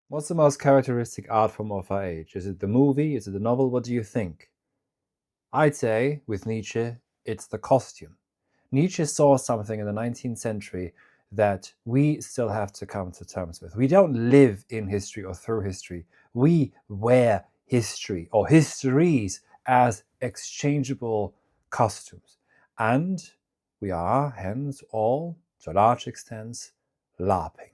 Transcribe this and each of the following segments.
What's the most characteristic art form of our age? Is it the movie? Is it the novel? What do you think? I'd say, with Nietzsche, it's the costume. Nietzsche saw something in the 19th century that we still have to come to terms with. We don't live in history or through history. We wear history or histories as exchangeable costumes. And we are, hence, all, to a large extent, LARPing.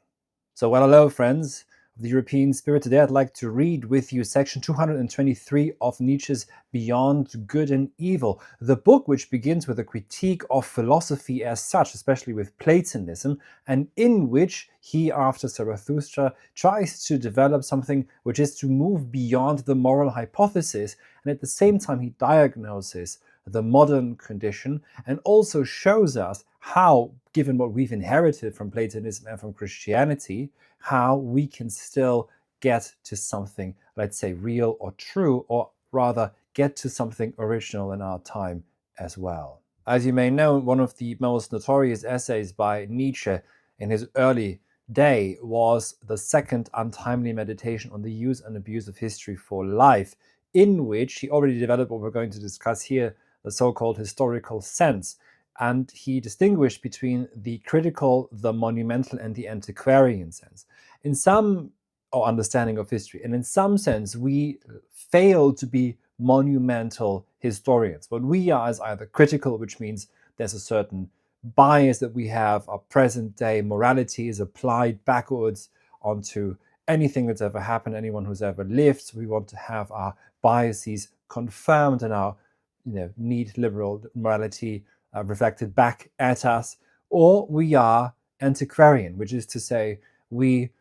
So, well, hello, friends of the European spirit. Today I'd like to read with you section 223 of Nietzsche's Beyond Good and Evil, the book which begins with a critique of philosophy as such, especially with Platonism, and in which he, after Zarathustra, tries to develop something which is to move beyond the moral hypothesis, and at the same time he diagnoses the modern condition and also shows us how, given what we've inherited from Platonism and from Christianity, how we can still get to something, let's say, real or true, or rather get to something original in our time as well. As you may know, one of the most notorious essays by Nietzsche in his early day was the second untimely meditation on the use and abuse of history for life, in which he already developed what we're going to discuss here, the so-called historical sense. And he distinguished between the critical, the monumental, and the antiquarian sense. In some or understanding of history, and in some sense, we fail to be monumental historians. What we are is either critical, which means there's a certain bias that we have, our present day morality is applied backwards onto anything that's ever happened, anyone who's ever lived. So we want to have our biases confirmed and our neat liberal morality reflected back at us. Or we are antiquarian, which is to say we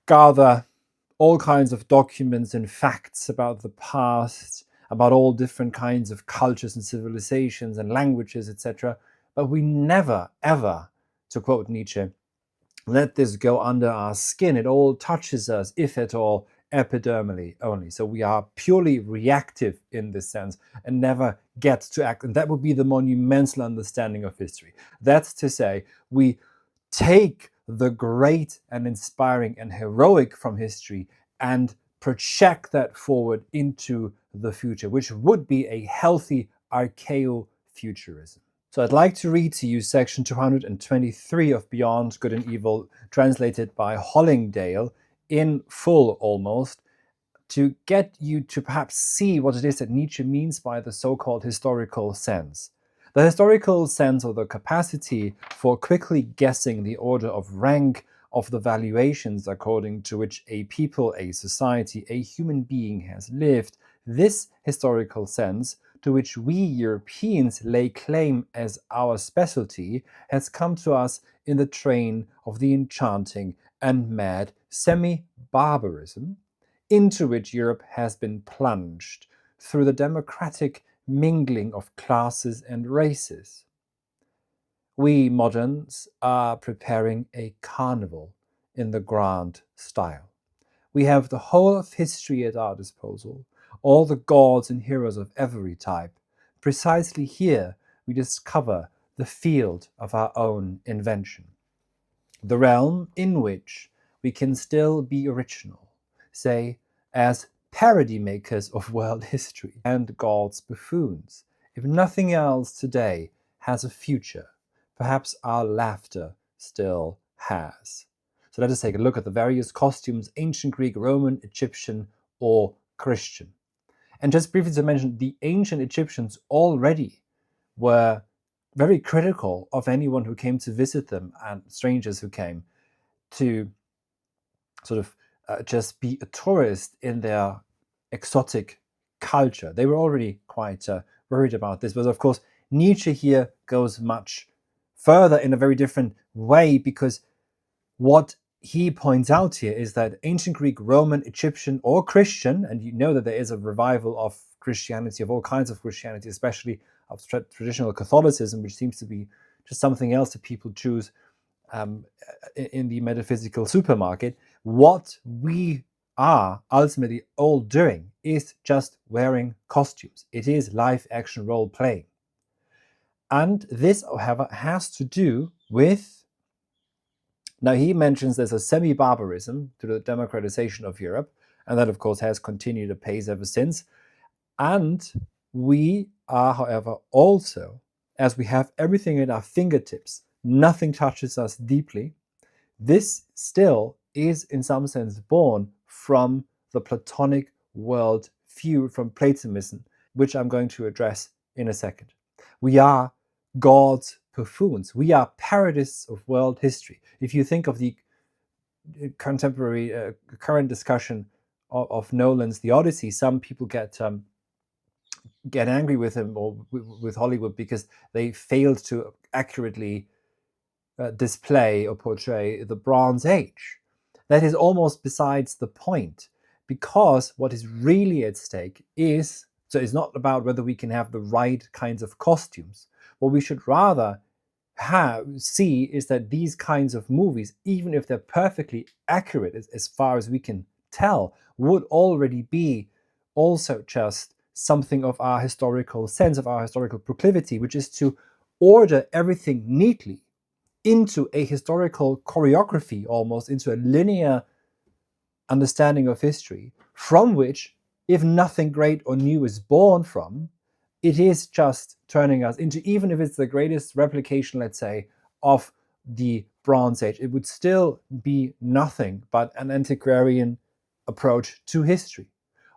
gather all kinds of documents and facts about the past, about all different kinds of cultures and civilizations and languages, etc. But we never, ever, to quote Nietzsche, let this go under our skin. It all touches us, if at all, epidermally only. So we are purely reactive in this sense and never get to act. And that would be the monumental understanding of history. That's to say, we take the great and inspiring and heroic from history and project that forward into the future, which would be a healthy archaeofuturism. So I'd like to read to you section 223 of Beyond Good and Evil, translated by Hollingdale in full almost, to get you to perhaps see what it is that Nietzsche means by the so-called historical sense. The historical sense, or the capacity for quickly guessing the order of rank of the valuations according to which a people, a society, a human being has lived, this historical sense, to which we Europeans lay claim as our specialty, has come to us in the train of the enchanting and mad semi-barbarism into which Europe has been plunged through the democratic mingling of classes and races. We moderns are preparing a carnival in the grand style. We have the whole of history at our disposal, all the gods and heroes of every type. Precisely here we discover the field of our own invention, the realm in which we can still be original, say, as parody makers of world history and God's buffoons. If nothing else today has a future, perhaps our laughter still has. So let us take a look at the various costumes: ancient Greek, Roman, Egyptian, or Christian. And just briefly to mention, the ancient Egyptians already were very critical of anyone who came to visit them and strangers who came to sort of just be a tourist in their exotic culture. They were already quite worried about this. But of course, Nietzsche here goes much further in a very different way, because what he points out here is that ancient Greek, Roman, Egyptian, or Christian, and you know that there is a revival of Christianity, of all kinds of Christianity, especially of traditional Catholicism, which seems to be just something else that people choose in the metaphysical supermarket. What we are ultimately all doing is just wearing costumes. It is live action role playing. And this, however, has to do with Now, he mentions there's a semi-barbarism to the democratization of Europe, and that, of course, has continued apace ever since. And we are, however, also, as we have everything at our fingertips, nothing touches us deeply, this still is, in some sense, born from the Platonic world view, from Platonism, which I'm going to address in a second. We are God's buffoons. We are parodists of world history. If you think of the contemporary, current discussion of Nolan's The Odyssey, some people get angry with him or with Hollywood because they failed to accurately display or portray the Bronze Age. That is almost besides the point, because what is really at stake is, so it's not about whether we can have the right kinds of costumes. What we should rather see is that these kinds of movies, even if they're perfectly accurate as far as we can tell, would already be also just something of our historical sense, of our historical proclivity, which is to order everything neatly into a historical choreography, almost into a linear understanding of history, from which, if nothing great or new is born from, it is just turning us into, even if it's the greatest replication, let's say, of the Bronze Age, it would still be nothing but an antiquarian approach to history.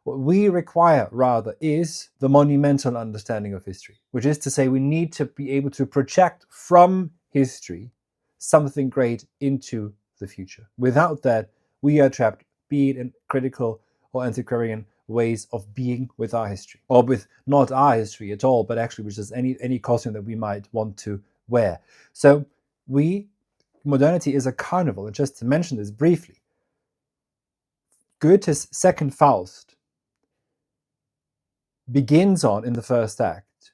What we require, rather, is the monumental understanding of history, which is to say we need to be able to project from history something great into the future. Without that, we are trapped, be it in critical or antiquarian ways of being with our history, or with not our history at all, but actually with just any costume that we might want to wear. So modernity is a carnival. And just to mention this briefly, Goethe's second Faust begins on, in the first act,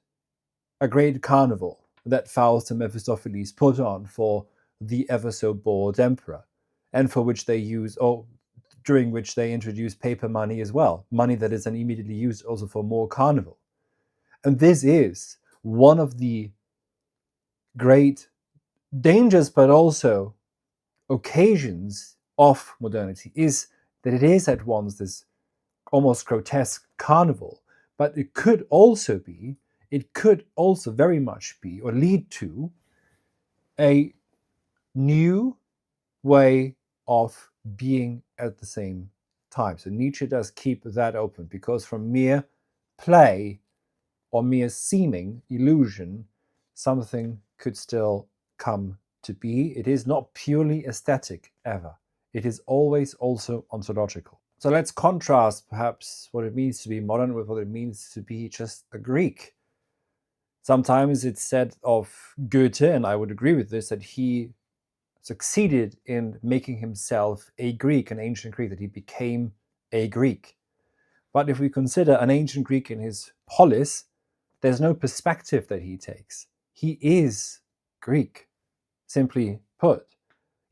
a great carnival that Faust and Mephistopheles put on for the ever so bored emperor, and for which they use, or during which they introduce paper money as well, money that is then immediately used also for more carnival. And this is one of the great dangers, but also occasions of modernity, is that it is at once this almost grotesque carnival, but it could also very much be, or lead to, a new way of being at the same time. So Nietzsche does keep that open, because from mere play or mere seeming illusion, something could still come to be. It is not purely aesthetic ever. It is always also ontological. So let's contrast perhaps what it means to be modern with what it means to be just a Greek. Sometimes it's said of Goethe, and I would agree with this, that he succeeded in making himself a Greek, an ancient Greek, that he became a Greek. But if we consider an ancient Greek in his polis, there's no perspective that he takes. He is Greek, simply put.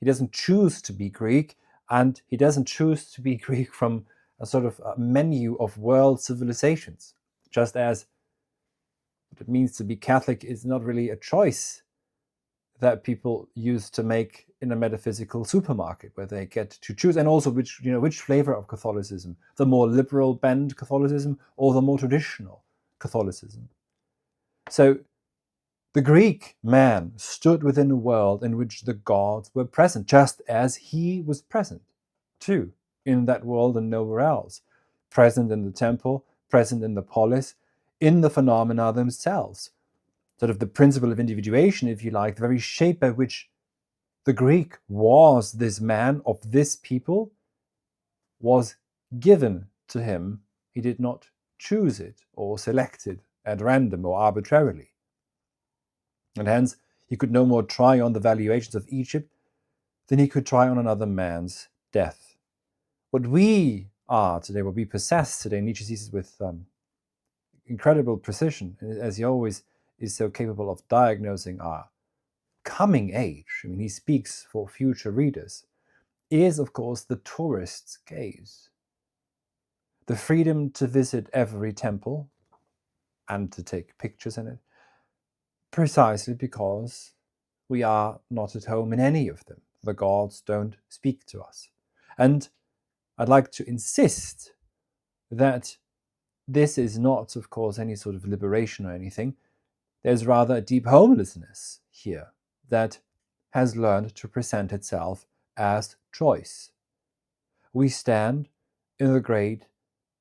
He doesn't choose to be Greek, and he doesn't choose to be Greek from a sort of a menu of world civilizations, just as what it means to be Catholic is not really a choice that people use to make in a metaphysical supermarket, where they get to choose, and also which flavor of Catholicism, the more liberal bent Catholicism or the more traditional Catholicism. So the Greek man stood within a world in which the gods were present, just as he was present too in that world and nowhere else, present in the temple, present in the polis, in the phenomena themselves. Sort of the principle of individuation, if you like, the very shape by which the Greek was this man of this people, was given to him. He did not choose it or select it at random or arbitrarily. And hence, he could no more try on the valuations of Egypt than he could try on another man's death. What we are today, what we possess today, Nietzsche sees it with incredible precision, as he always is so capable of diagnosing our coming age. I mean, he speaks for future readers, is, of course, the tourist's gaze. The freedom to visit every temple and to take pictures in it, precisely because we are not at home in any of them. the gods don't speak to us. And I'd like to insist that this is not, of course, any sort of liberation or anything. There's rather a deep homelessness here that has learned to present itself as choice. We stand in the great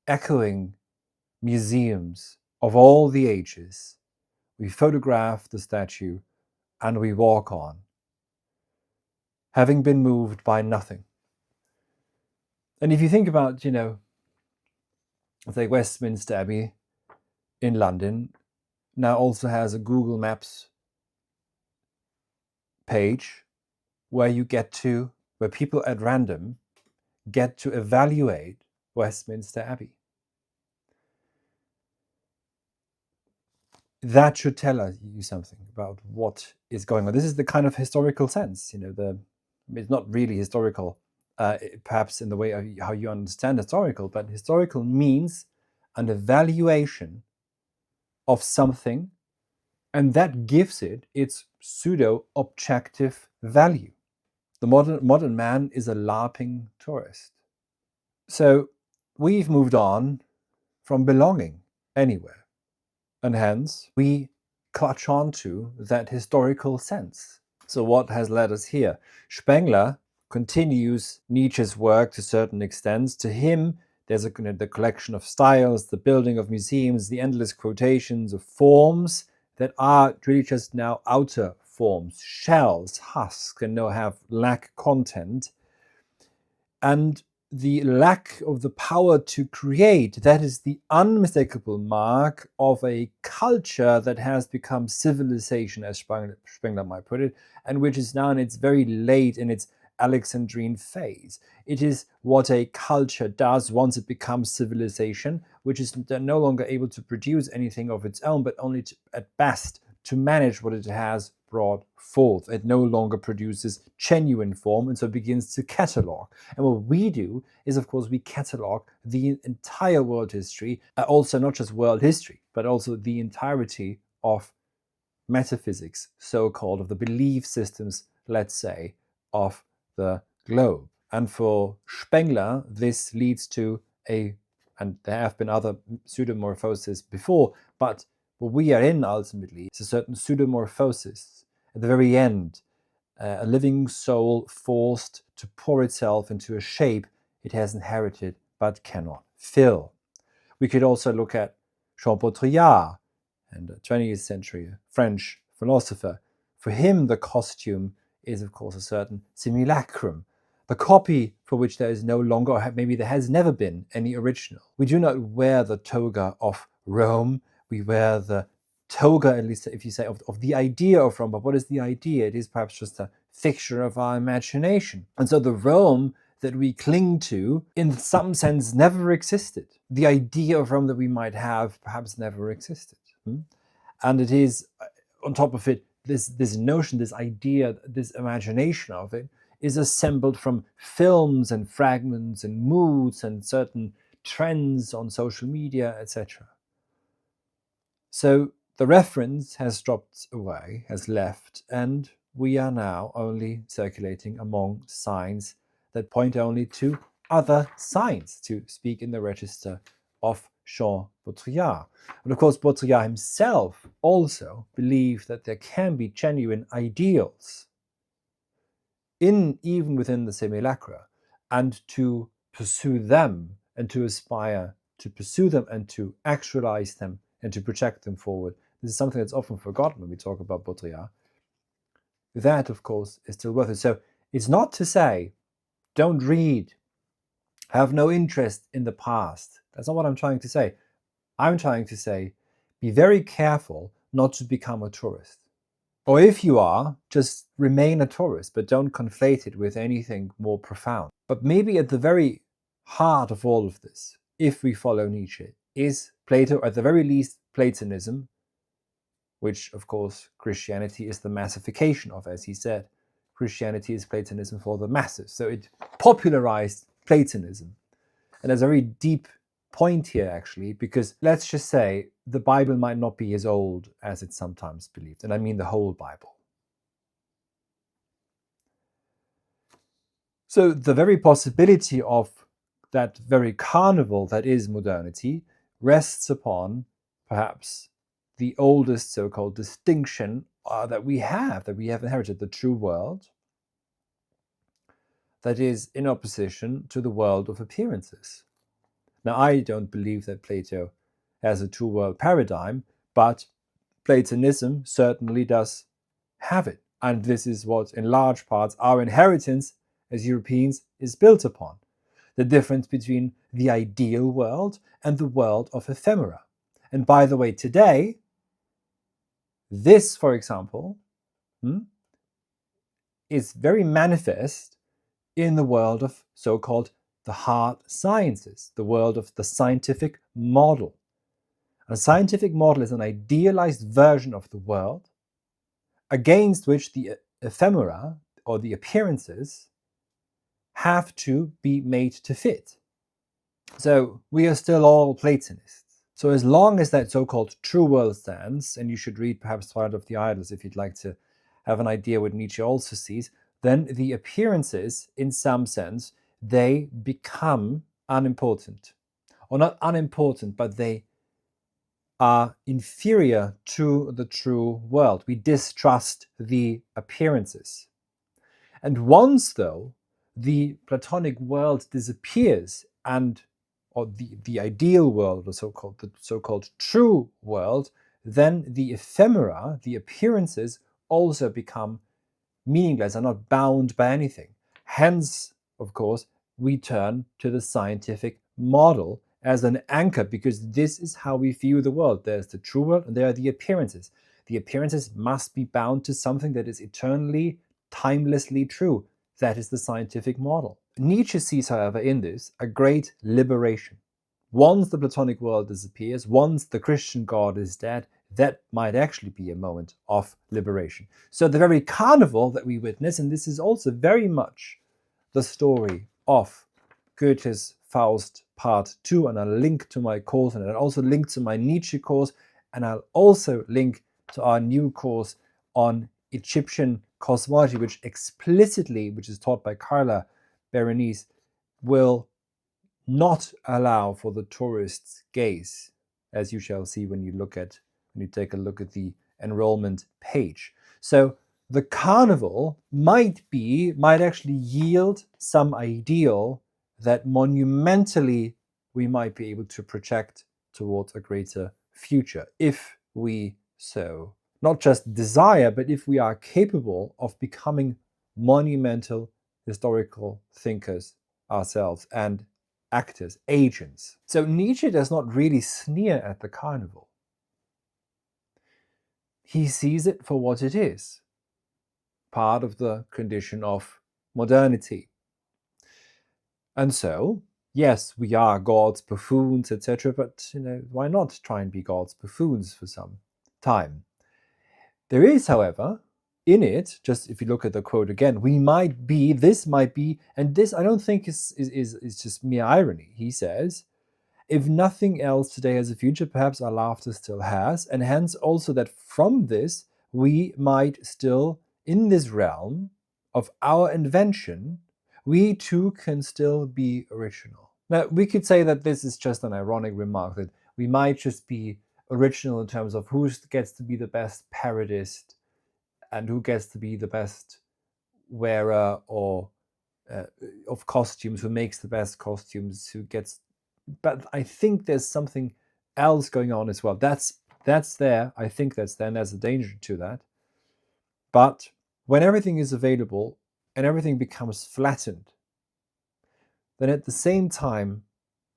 echoing museums of all the ages. We photograph the statue and we walk on, having been moved by nothing. And if you think about, say Westminster Abbey in London now also has a Google Maps page where people at random get to evaluate Westminster Abbey. That should tell you something about what is going on. This is the kind of historical sense, it's not really historical, perhaps in the way of how you understand historical, but historical means an evaluation of something, and that gives it its pseudo-objective value. The modern man is a LARPing tourist. So we've moved on from belonging anywhere, and hence we clutch onto that historical sense. So what has led us here? Spengler continues Nietzsche's work to certain extents. To him, there's the collection of styles, the building of museums, the endless quotations of forms that are really just now outer forms, shells, husks, and lack content. And the lack of the power to create, that is the unmistakable mark of a culture that has become civilization, as Spengler might put it, and which is now in its very late in its Alexandrine phase. It is what a culture does once it becomes civilization, which is no longer able to produce anything of its own, but only at best to manage what it has brought forth. It no longer produces genuine form, and so begins to catalog. And what we do is, of course, we catalog the entire world history, also not just world history, but also the entirety of metaphysics, so-called, of the belief systems, let's say, of the globe. And for Spengler, this leads to and there have been other pseudomorphoses before, but what we are in ultimately is a certain pseudomorphosis. At the very end, a living soul forced to pour itself into a shape it has inherited but cannot fill. We could also look at Jean Baudrillard, and a 20th century French philosopher. For him, the costume is, of course, a certain simulacrum, the copy for which there is no longer, or maybe there has never been, any original. We do not wear the toga of Rome. We wear the toga, at least if you say, of the idea of Rome. But what is the idea? It is perhaps just a fixture of our imagination. And so the Rome that we cling to, in some sense, never existed. The idea of Rome that we might have perhaps never existed. And it is, on top of it, this notion, this idea, this imagination of it is assembled from films and fragments and moods and certain trends on social media, etc. So the reference has dropped away, has left, and we are now only circulating among signs that point only to other signs, to speak in the register of Jean Baudrillard. And of course, Baudrillard himself also believed that there can be genuine ideals even within the simulacra, and to pursue them and to aspire to pursue them and to actualize them and to project them forward. This is something that's often forgotten when we talk about Baudrillard. That, of course, is still worth it. So it's not to say, don't read, have no interest in the past. That's not what I'm trying to say. I'm trying to say, be very careful not to become a tourist. Or if you are, just remain a tourist, but don't conflate it with anything more profound. But maybe at the very heart of all of this, if we follow Nietzsche, is Plato, or at the very least Platonism, which, of course, Christianity is the massification of, as he said. Christianity is Platonism for the masses. So it popularized Platonism. And there's a very deep point here, actually, because let's just say the Bible might not be as old as it's sometimes believed. And I mean the whole Bible. So the very possibility of that very carnival that is modernity rests upon perhaps the oldest so-called distinction that we have inherited, the true world, that is in opposition to the world of appearances. Now, I don't believe that Plato has a true world paradigm, but Platonism certainly does have it. And this is what, in large parts, our inheritance as Europeans is built upon. The difference between the ideal world and the world of ephemera. And by the way, today, this, for example, is very manifest in the world of so-called the hard sciences, the world of the scientific model. A scientific model is an idealized version of the world against which the ephemera or the appearances have to be made to fit. So we are still all Platonists. So as long as that so-called true world stands, and you should read perhaps Twilight of the Idols if you'd like to have an idea what Nietzsche also sees, then the appearances, in some sense, they become unimportant. Or not unimportant, but they are inferior to the true world. We distrust the appearances. And once, though, the Platonic world disappears or the ideal world, the so-called true world, then the ephemera, the appearances, also become meaningless, are not bound by anything. Hence, of course, we turn to the scientific model as an anchor, because this is how we view the world. There's the true world and there are the appearances. The appearances must be bound to something that is eternally, timelessly true. That is the scientific model. Nietzsche sees, however, in this a great liberation. Once the Platonic world disappears, once the Christian God is dead, that might actually be a moment of liberation. So the very carnival that we witness, and this is also very much the story of Goethe's Faust Part 2, and I'll link to my course, and I'll also link to my Nietzsche course, and I'll also link to our new course on Egyptian cosmology, which is taught by Carla Berenice, will not allow for the tourist's gaze, as you shall see when you take a look at the enrollment page. So the carnival might actually yield some ideal that monumentally we might be able to project towards a greater future, if we so not just desire, but if we are capable of becoming monumental historical thinkers ourselves and actors, agents. So Nietzsche does not really sneer at the carnival. He sees it for what it is, part of the condition of modernity. And so, yes, we are God's buffoons, etc., but why not try and be God's buffoons for some time? There is, however, in it, just if you look at the quote again, this might be, and this I don't think is just mere irony. He says, if nothing else today has a future, perhaps our laughter still has, and hence also that from this we might still, in this realm of our invention, we too can still be original. Now, we could say that this is just an ironic remark, that we might just be original in terms of who gets to be the best parodist and who gets to be the best wearer or of costumes, who makes the best costumes, but I think there's something else going on as well. That's there. I think that's there, and there's a danger to that. But when everything is available and everything becomes flattened, then at the same time,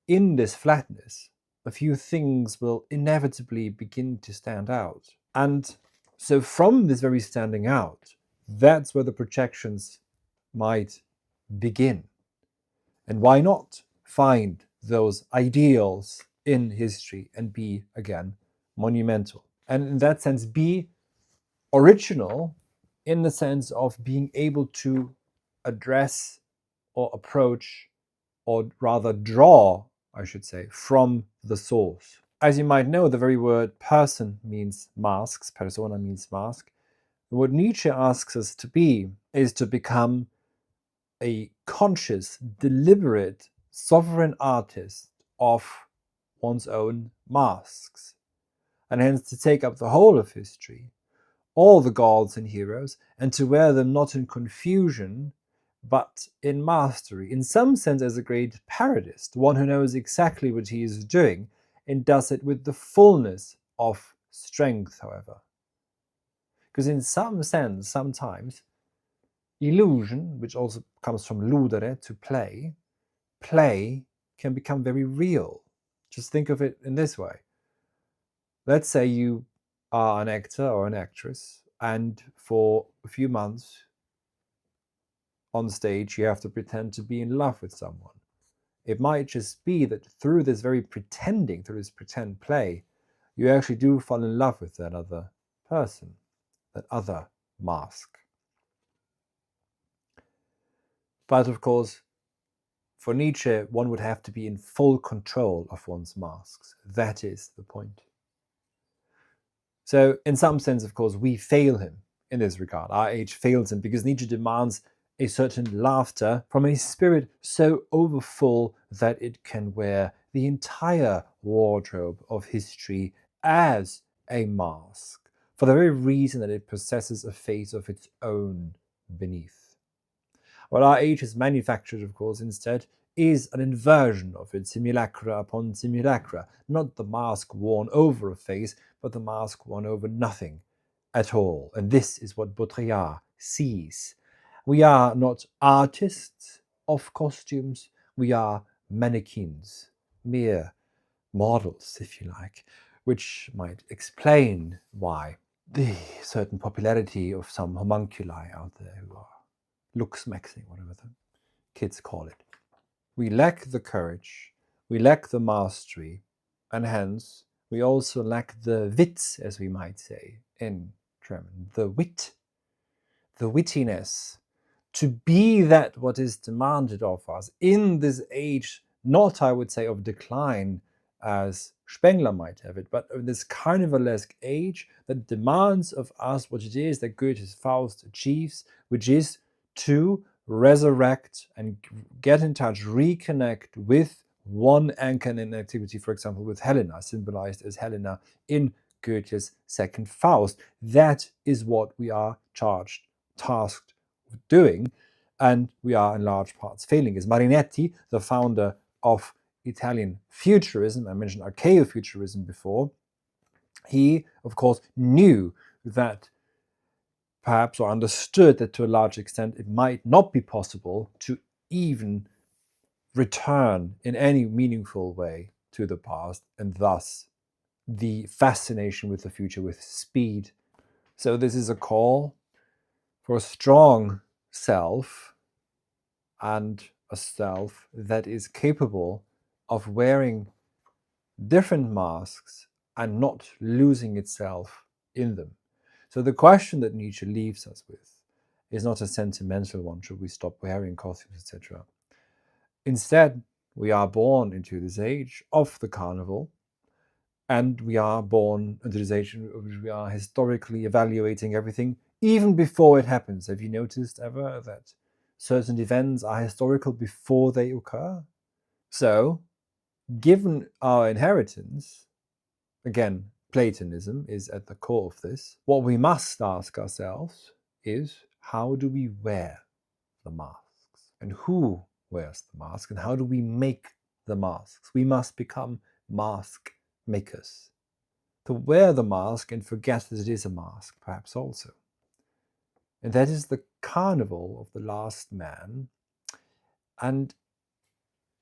in this flatness, a few things will inevitably begin to stand out. And so from this very standing out, that's where the projections might begin. And why not find those ideals in history and be, again, monumental? And in that sense, be original in the sense of being able to address or approach, or rather draw, I should say, from the source. As you might know, the very word person means masks, persona means mask. What Nietzsche asks us to be is to become a conscious, deliberate, sovereign artist of one's own masks, and hence to take up the whole of history, all the gods and heroes, and to wear them not in confusion, but in mastery, in some sense as a great parodist, one who knows exactly what he is doing, and does it with the fullness of strength, however. Because in some sense, sometimes, illusion, which also comes from ludere, to play, can become very real. Just think of it in this way. Let's say you are an actor or an actress, and for a few months on stage you have to pretend to be in love with someone. It might just be that through this very pretending, through this pretend play, you actually do fall in love with that other person, that other mask. But of course, for Nietzsche, one would have to be in full control of one's masks. That is the point. So in some sense, of course, we fail him in this regard. Our age fails him because Nietzsche demands a certain laughter from a spirit so overfull that it can wear the entire wardrobe of history as a mask, for the very reason that it possesses a face of its own beneath. What our age has manufactured, of course, instead, is an inversion of it, simulacra upon simulacra, not the mask worn over a face, but the mask worn over nothing at all. And this is what Baudrillard sees. We are not artists of costumes, we are mannequins, mere models, if you like, which might explain why the certain popularity of some homunculi out there who are looksmaxing, whatever the kids call it. We lack the courage, we lack the mastery, and hence we also lack the wit, as we might say in German, the wit, the wittiness, to be that what is demanded of us in this age, not, I would say, of decline, as Spengler might have it, but in this carnivalesque age that demands of us what it is that Goethe's Faust achieves, which is to resurrect and get in touch, reconnect with one anchor in activity, for example, with Helena, symbolized as Helena in Goethe's second Faust. That is what we are tasked with doing, and we are in large parts failing. As Marinetti, the founder of Italian futurism, I mentioned archaeofuturism before, he, of course, knew that perhaps, or understood that to a large extent, it might not be possible to even return in any meaningful way to the past, and thus the fascination with the future with speed. So this is a call for a strong self, and a self that is capable of wearing different masks and not losing itself in them. So the question that Nietzsche leaves us with is not a sentimental one, should we stop wearing costumes, etc. Instead, we are born into this age of the carnival, and we are born into this age in which we are historically evaluating everything even before it happens. Have you noticed ever that certain events are historical before they occur? So, given our inheritance, again, Platonism is at the core of this, what we must ask ourselves is, how do we wear the masks? And who wears the mask? And how do we make the masks? We must become mask makers. To wear the mask and forget that it is a mask, perhaps also. And that is the carnival of the last man. And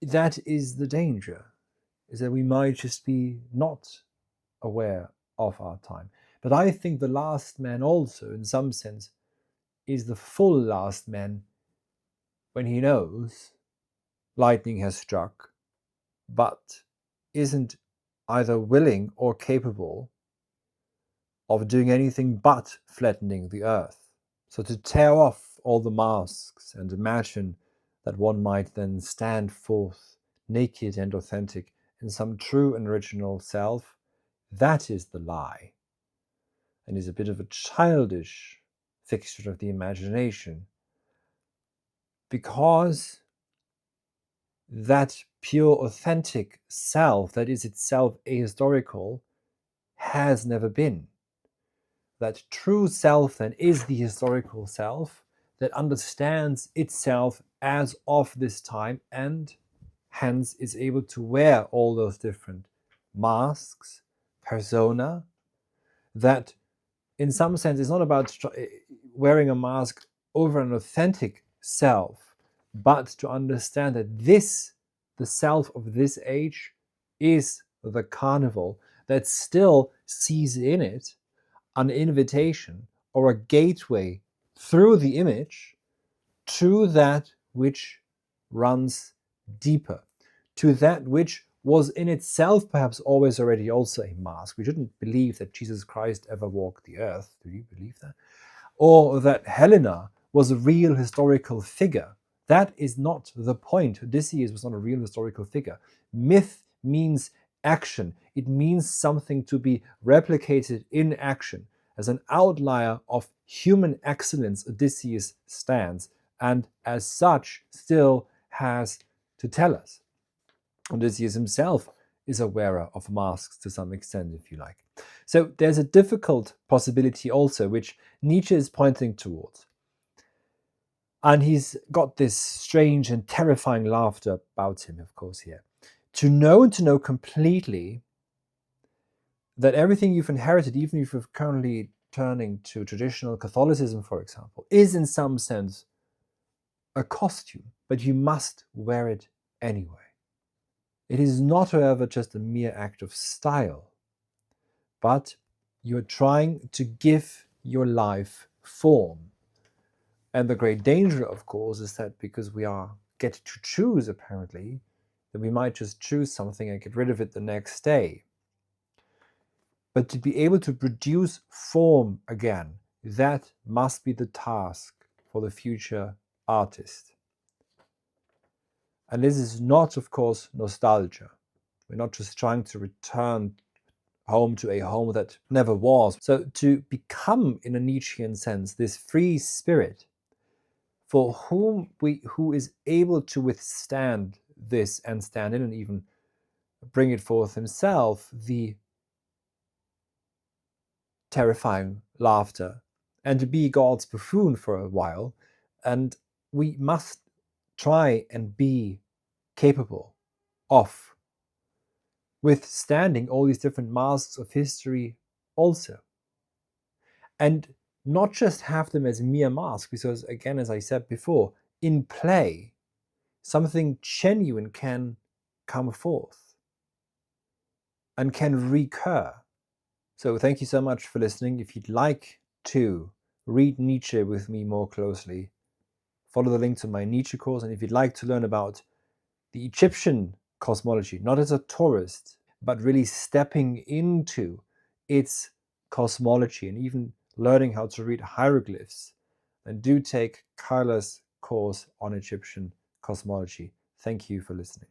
that is the danger, is that we might just be not aware of our time. But I think the last man also, in some sense, is the full last man when he knows lightning has struck, but isn't either willing or capable of doing anything but flattening the earth. So to tear off all the masks and imagine that one might then stand forth naked and authentic in some true and original self, that is the lie, and is a bit of a childish fixture of the imagination. because that pure authentic self that is itself ahistorical has never been. That true self then is the historical self that understands itself as of this time and hence is able to wear all those different masks, persona, that in some sense is not about wearing a mask over an authentic self, but to understand that this, the self of this age, is the carnival that still sees in it an invitation or a gateway through the image to that which runs deeper, to that which was in itself perhaps always already also a mask. We shouldn't believe that Jesus Christ ever walked the earth. Do you believe that? Or that Helena was a real historical figure. That is not the point. Odysseus was not a real historical figure. Myth means action. It means something to be replicated in action. As an outlier of human excellence, Odysseus stands, and as such still has to tell us. Odysseus himself is a wearer of masks to some extent, if you like. So there's a difficult possibility also, which Nietzsche is pointing towards. And he's got this strange and terrifying laughter about him, of course, here. To know and to know completely that everything you've inherited, even if you're currently turning to traditional Catholicism, for example, is in some sense a costume, but you must wear it anyway. It is not, however, just a mere act of style, but you're trying to give your life form. And the great danger, of course, is that because we get to choose, apparently, that we might just choose something and get rid of it the next day. But to be able to produce form again, that must be the task for the future artist. And this is not, of course, nostalgia. We're not just trying to return home to a home that never was. So to become, in a Nietzschean sense, this free spirit for who is able to withstand this and stand in and even bring it forth himself, the terrifying laughter, and to be God's buffoon for a while. And we must try and be capable of withstanding all these different masks of history also. And not just have them as mere masks, because again, as I said before, in play, something genuine can come forth and can recur. So thank you so much for listening. If you'd like to read Nietzsche with me more closely, follow the link to my Nietzsche course. And if you'd like to learn about the Egyptian cosmology, not as a tourist, but really stepping into its cosmology and even learning how to read hieroglyphs, then do take Carla's course on Egyptian cosmology. Thank you for listening.